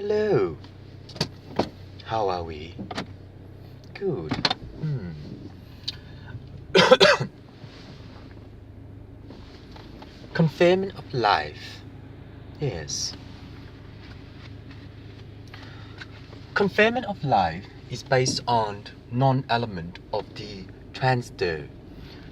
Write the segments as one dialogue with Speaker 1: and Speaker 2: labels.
Speaker 1: Hello. How are we? Good. Confinement of life. Yes. Confinement of life is based on non-element of the transistor.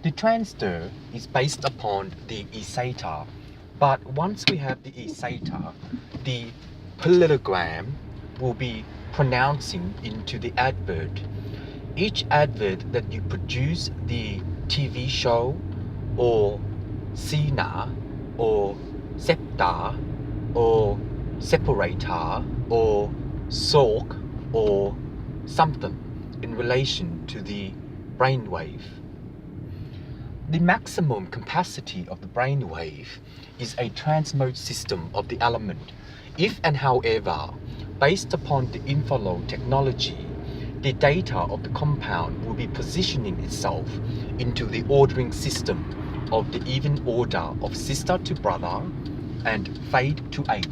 Speaker 1: The transistor is based upon the E zeta, but once we have the E zeta, the parallelogram will be pronouncing into the advert. Each advert that you produce, the TV show or Cena or Septa or separator or soak or something in relation to the brainwave. The maximum capacity of the brainwave is a transmode system of the element. If and however, based upon the inflow technology, the data of the compound will be positioning itself into the ordering system of the even order of sister to brother and fade to 8.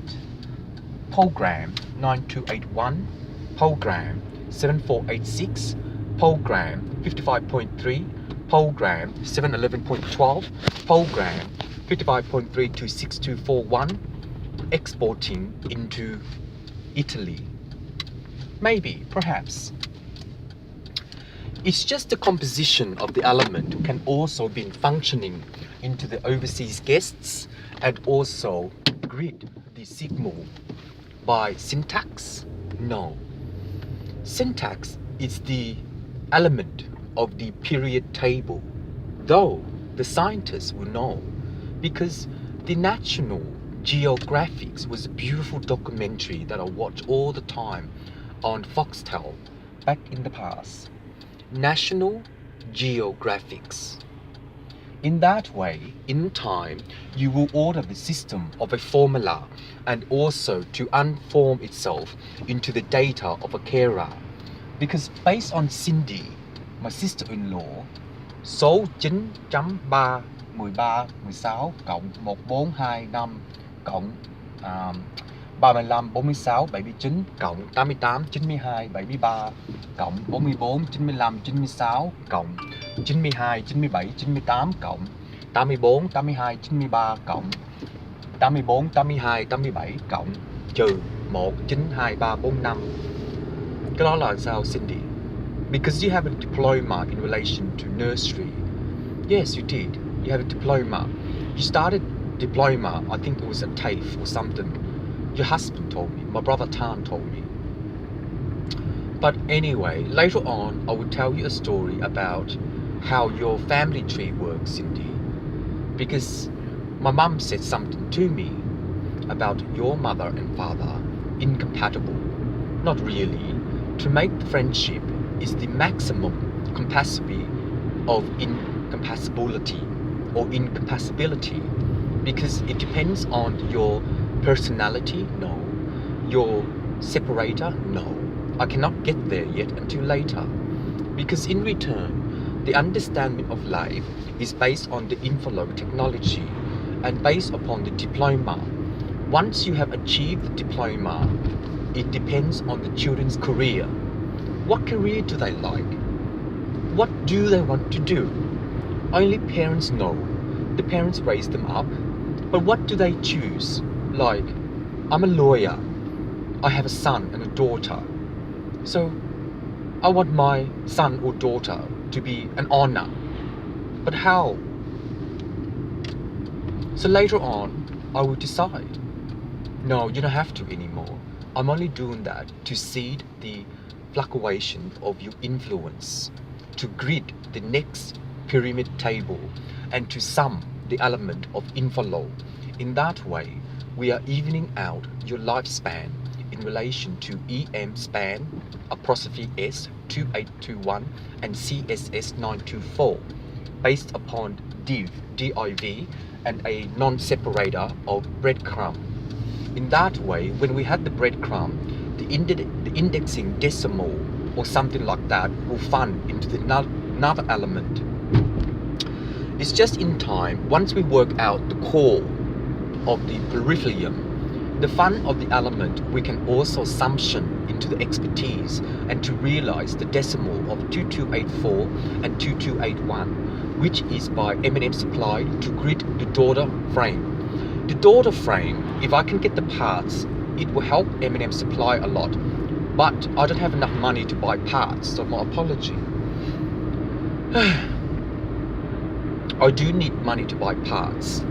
Speaker 1: Program 9281, program 7486, program 55.3, program 711.12, program 55.3 to 6241, exporting into Italy. Maybe, perhaps. It's just the composition of the element can also be functioning into the overseas guests and also grid the signal by syntax? No. Syntax is the element of the period table, though the scientists will know, because the National Geographic was a beautiful documentary that I watch all the time on Foxtel back in the past. National Geographic. In that way, in time, you will order the system of a formula and also to unform itself into the data of a carer. Because based on Cindy, my sister-in-law, số 9.3 13 16 cộng 1425 cộng 35 46 79 cộng 88 92 73 cộng 44 95 96 cộng 92 97 98 cộng 84 82 93 cộng 84 82 87 cộng trừ 1 9 2 3 4 5. Cái đó là sao Cindy? Because you have a diploma in relation to nursery. Yes, you did. You have a diploma. You started diploma, I think it was at TAFE or something. Your husband told me. My brother Tan told me. But anyway, later on, I will tell you a story about how your family tree works, Cindy. Because my mum said something to me about your mother and father incompatible. Not really. To make the friendship is the maximum capacity of incompatibility or incompatibility, because it depends on your personality. No. Your separator. No. I cannot get there yet until later, because in return the understanding of life is based on the inflow technology and based upon the diploma. Once you have achieved the diploma, it depends on the children's career. What career do they like? What do they want to do? Only parents know. The parents raise them up. But what do they choose? Like, I'm a lawyer. I have a son and a daughter. So, I want my son or daughter to be an honor. But how? So later on, I will decide. No, you don't have to anymore. I'm only doing that to seed the fluctuation of your influence, to grid the next pyramid table, and to sum the element of inflow. In that way, we are evening out your lifespan in relation to EM span, apostrophe S 2821 and CSS 924, based upon div, div, and a non-separator of breadcrumb. In that way, when we had the breadcrumb, the indexing decimal or something like that will fund into the another element. It's just in time, once we work out the core of the beryllium, the fun of the element we can also summation into the expertise and to realize the decimal of 2284 and 2281, which is by M&M supplied to grid the daughter frame. The daughter frame, if I can get the parts, it will help M&M supply a lot, but I don't have enough money to buy parts, so my apology. I do need money to buy parts.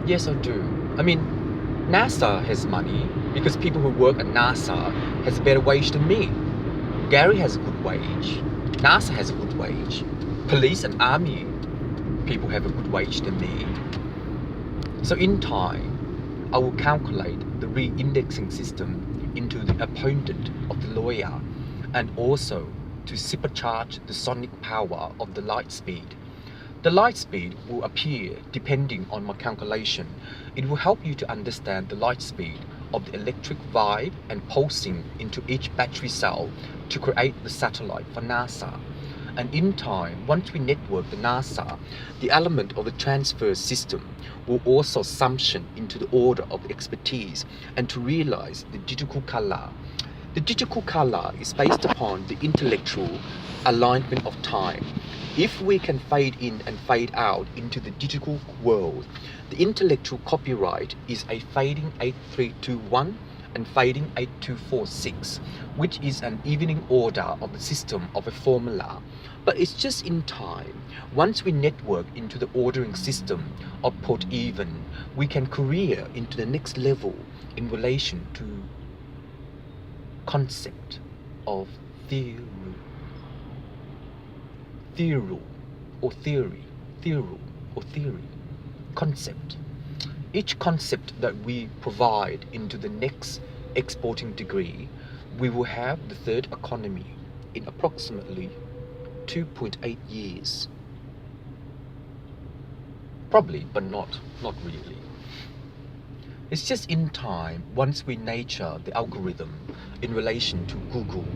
Speaker 1: Yes, I do. I mean, NASA has money because people who work at NASA has a better wage than me. Gary has a good wage. NASA has a good wage. Police and army people have a good wage than me. So in time, I will calculate the re-indexing system into the opponent of the lawyer and also to supercharge the sonic power of the light speed. The light speed will appear depending on my calculation. It will help you to understand the light speed of the electric vibe and pulsing into each battery cell to create the satellite for NASA. And in time, once we network the NASA, the element of the transfer system will also summation into the order of expertise and to realize the digital color. The digital color is based upon the intellectual alignment of time. If we can fade in and fade out into the digital world, the intellectual copyright is a fading 8321 and fading 8246, which is an evening order of the system of a formula. But it's just in time. Once we network into the ordering system of put even, we can career into the next level in relation to concept of theory or theory, concept. Each concept that we provide into the next exporting degree, we will have the third economy in approximately 2.8 years. Probably, but not really. It's just in time, once we nature the algorithm in relation to Google,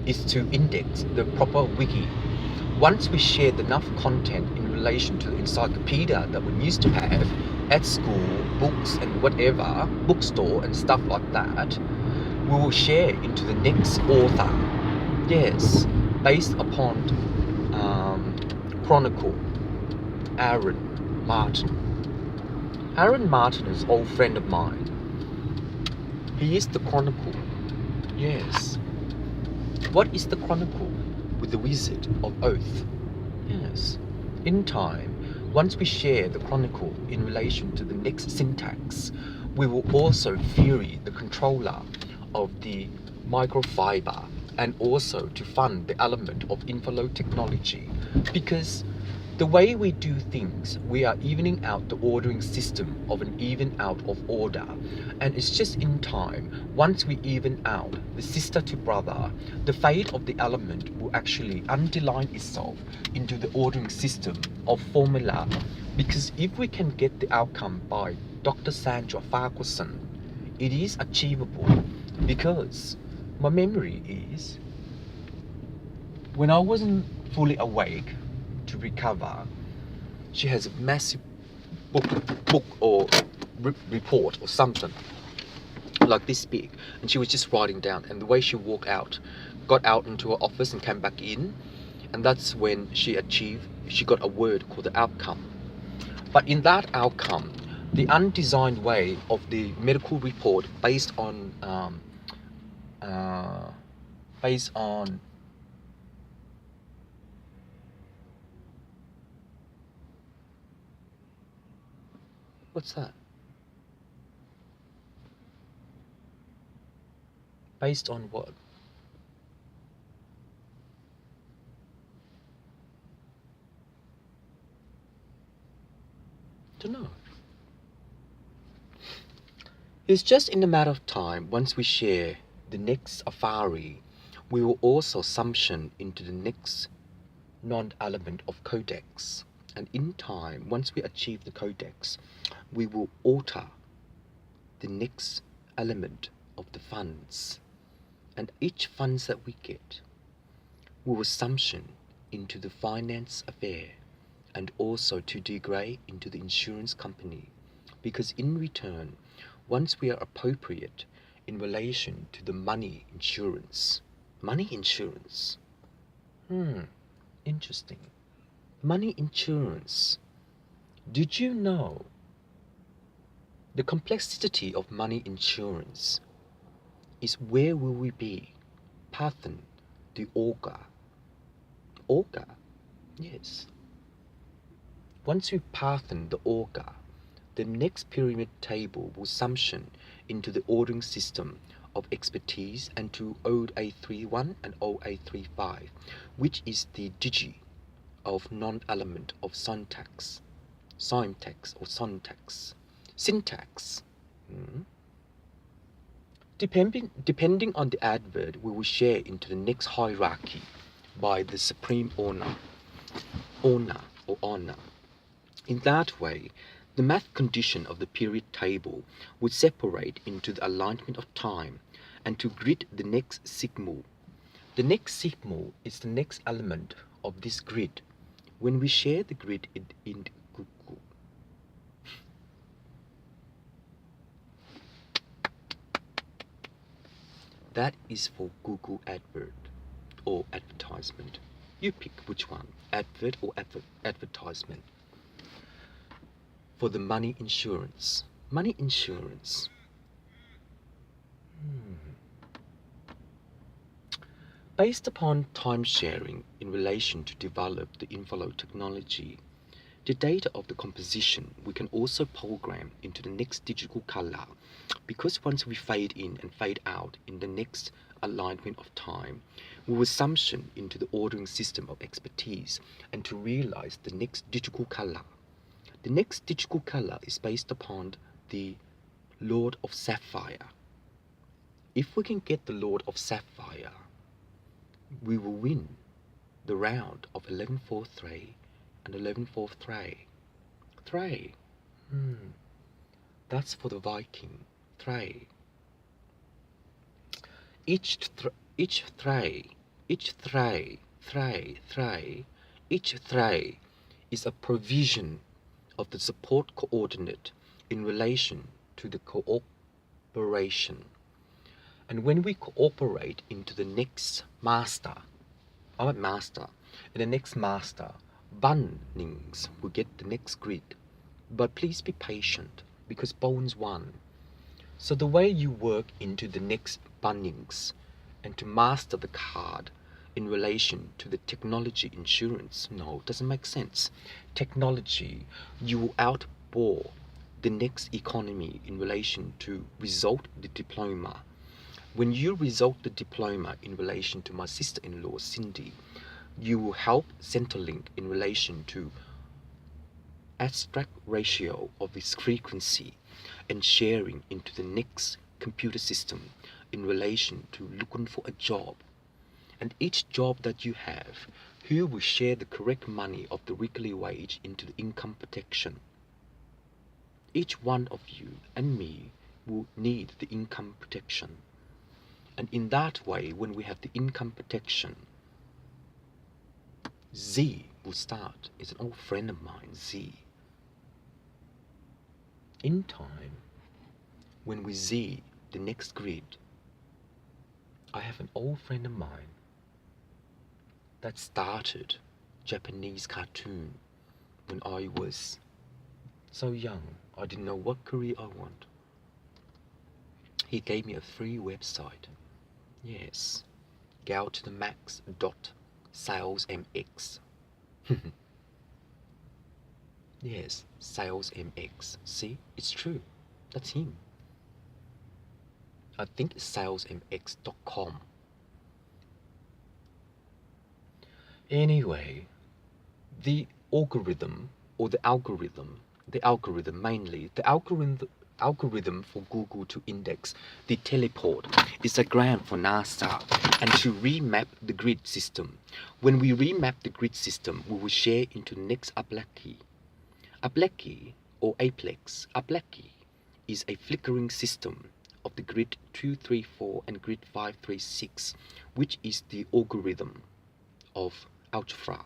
Speaker 1: is to index the proper wiki. Once we share enough content in relation to the encyclopedia that we used to have at school, books and whatever, bookstore and stuff like that, we will share into the next author. Yes, based upon Chronicle, Aaron Martin. Aaron Martin is an old friend of mine. He is the Chronicle. Yes. What is the Chronicle? With the Wizard of Oath. Yes. In time, once we share the Chronicle in relation to the next syntax, we will also theory the controller of the microfiber and also to fund the element of inflow technology, because the way we do things, we are evening out the ordering system of an even out of order, and it's just in time, once we even out the sister to brother, the fate of the element will actually underline itself into the ordering system of formula, because if we can get the outcome by Dr. Sandra Farquharson, it is achievable, because my memory is when I wasn't fully awake to recover, she has a massive book or report or something like this big, and she was just writing down, and the way she got out into her office and came back in, and that's when she got a word called the outcome. But in that outcome, the undesigned way of the medical report based on what's that? Based on what? Don't know. It's just in a matter of time, once we share the next Safari, we will also summation into the next non-element of codex. And in time, once we achieve the codex, we will alter the next element of the funds. And each funds that we get, we will summation into the finance affair and also to degrade into the insurance company. Because in return, once we are appropriate in relation to the money insurance. Money insurance. Interesting. Money insurance. Did you know the complexity of money insurance is where will we be? Pathan, the auger. Auger? Yes. Once we pathan the auger, the next pyramid table will summation into the ordering system of expertise and to OA31 and OA35, which is the digi of non-element of syntax or syntax. Depending on the advert, we will share into the next hierarchy by the supreme owner. In that way, the math condition of the period table would separate into the alignment of time and to grid the next sigma. The next sigma is the next element of this grid. When we share the grid in Google, that is for Google advert or advertisement. You pick which one, advert or advertisement. For the money insurance. Money insurance. Based upon time sharing in relation to develop the envelope technology, the data of the composition we can also program into the next digital color, because once we fade in and fade out in the next alignment of time, we will summation into the ordering system of expertise and to realize the next digital color. The next digital color is based upon the Lord of Sapphire. If we can get the Lord of Sapphire, we will win the round of 11-4-3 and 11-4-3. 3. That's for the Viking. 3. Each tray is a provision of the support coordinate in relation to the cooperation. And when we cooperate into the next master, in the next master, Bunnings will get the next grid. But please be patient, because Bones won. So the way you work into the next Bunnings and to master the card in relation to the technology insurance, no, it doesn't make sense. Technology, you will outbore the next economy in relation to result the diploma. When you result the diploma in relation to my sister-in-law, Cindy, you will help Centrelink in relation to aspect ratio of its frequency and sharing into the next computer system in relation to looking for a job. And each job that you have, who will share the correct money of the weekly wage into the income protection. Each one of you and me will need the income protection. And in that way, when we have the income protection, Z will start. It's an old friend of mine, Z. In time, when we Z the next grid, I have an old friend of mine that started Japanese cartoon when I was so young. I didn't know what career I want. He gave me a free website. Yes, go to the max.salesmx. Yes, salesmx. See, it's true. That's him. I think it's salesmx.com. Anyway, the algorithm for Google to index the teleport is a grant for NASA and to remap the grid system. When we remap the grid system, we will share into the next Ablaki. Ablaki or Aplex. Ablaki is a flickering system of the grid 234 and grid 536, which is the algorithm of algebra.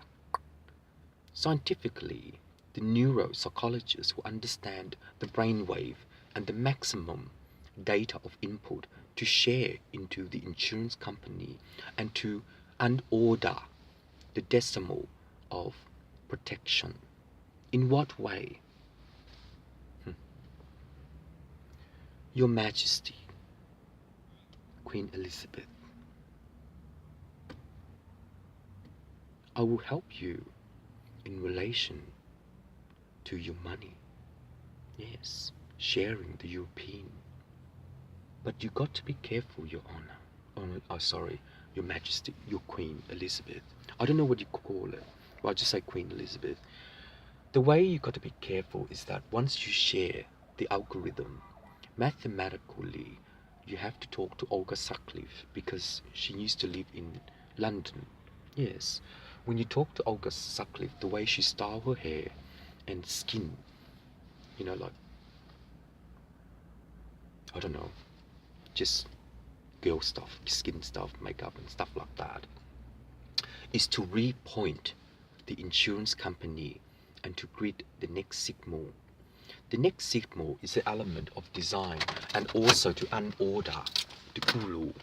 Speaker 1: Scientifically, the neuropsychologists will understand the brainwave and the maximum data of input to share into the insurance company and to unorder the decimal of protection. In what way? Your Majesty, Queen Elizabeth, I will help you in relation to your money. Yes, sharing the European. But you got to be careful, Your Honor. Sorry, Your Majesty, your Queen Elizabeth. I don't know what you call it. Well, I'll just say Queen Elizabeth. The way you got to be careful is that once you share the algorithm, mathematically, you have to talk to Olga Sutcliffe because she used to live in London. Yes, when you talk to Olga Sutcliffe, the way she style her hair and skin, like, I don't know, just girl stuff, skin stuff, makeup and stuff like that, is to repoint the insurance company and to create the next signal. The next signal is the element of design and also to unorder the Kulu.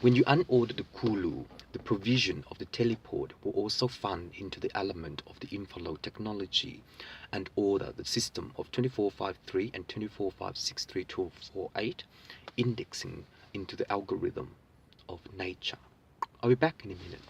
Speaker 1: When you unorder the Kulu, the provision of the teleport will also fund into the element of the inflow technology and order the system of 2453 and 24563248 indexing into the algorithm of nature. I'll be back in a minute.